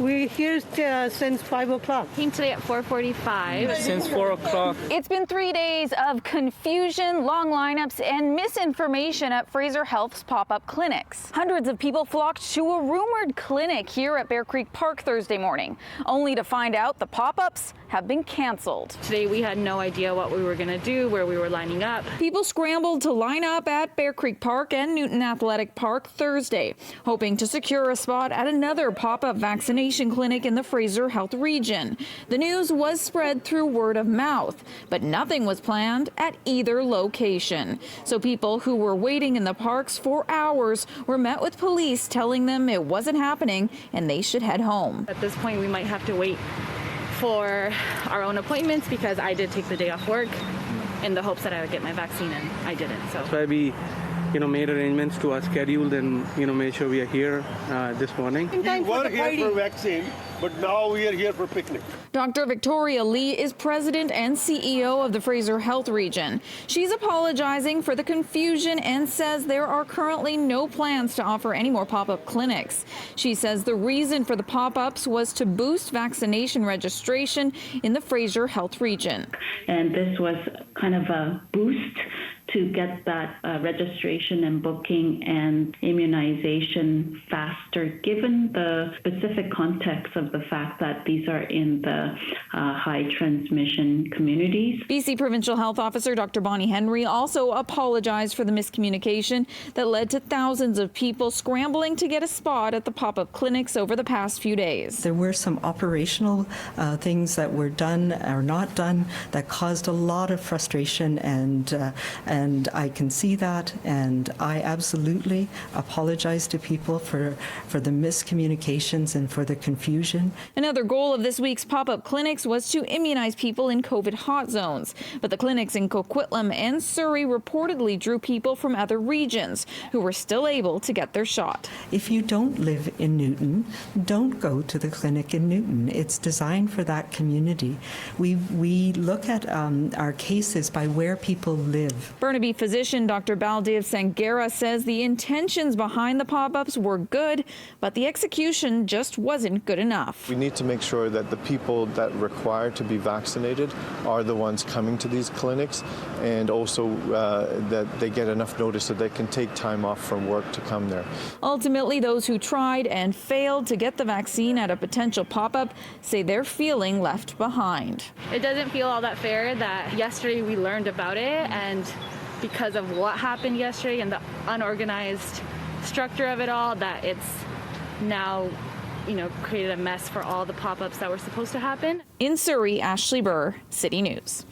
We're here since 5 o'clock. Came today at 4:45. Since 4 o'clock. It's been 3 days of confusion, long lineups, and misinformation at Fraser Health's pop-up clinics. Hundreds of people flocked to a rumored clinic here at Bear Creek Park Thursday morning, only to find out the pop-ups have been canceled. Today we had no idea what we were going to do, where we were lining up. People scrambled to line up at Bear Creek Park and Newton Athletic Park Thursday, hoping to secure a spot at another pop-up vaccination clinic in the Fraser Health region. The news was spread through word of mouth, but nothing was planned at either location. So people who were waiting in the parks for hours were met with police telling them it wasn't happening and they should head home. At this point, we might have to wait for our own appointments because I did take the day off work in the hopes that I would get my vaccine, and I didn't. So That's why we made arrangements to schedule and made sure we are here this morning. We were here for vaccine, but now we are here for picnic. Dr. Victoria Lee is president and CEO of the Fraser Health region. She's apologizing for the confusion and says there are currently no plans to offer any more pop-up clinics. She says the reason for the pop-ups was to boost vaccination registration in the Fraser Health region. And this was kind of a boost to get that registration and booking and immunization faster, given the specific context of the fact that these are in the high transmission communities. BC Provincial Health Officer Dr. Bonnie Henry also apologized for the miscommunication that led to thousands of people scrambling to get a spot at the pop-up clinics over the past few days. There were some operational things that were done or not done that caused a lot of frustration, and I can see that, and I absolutely apologize to people for the miscommunications and for the confusion. Another goal of this week's pop-up clinics was to immunize people in COVID hot zones, but the clinics in Coquitlam and Surrey reportedly drew people from other regions who were still able to get their shot. If you don't live in Newton, don't go to the clinic in Newton. It's designed for that community. We look at our cases by where people live. Burnaby physician Dr. Baldev Sangera says the intentions behind the pop-ups were good, but the execution just wasn't good enough. We need to make sure that the people that require to be vaccinated are the ones coming to these clinics, and also that they get enough notice so they can take time off from work to come there. Ultimately, those who tried and failed to get the vaccine at a potential pop-up say they're feeling left behind. it doesn't feel all that fair that yesterday we learned about it, and because of what happened yesterday and the unorganized structure of it all, that it's now created a mess for all the pop-ups that were supposed to happen. In Surrey, Ashley Burr, City News.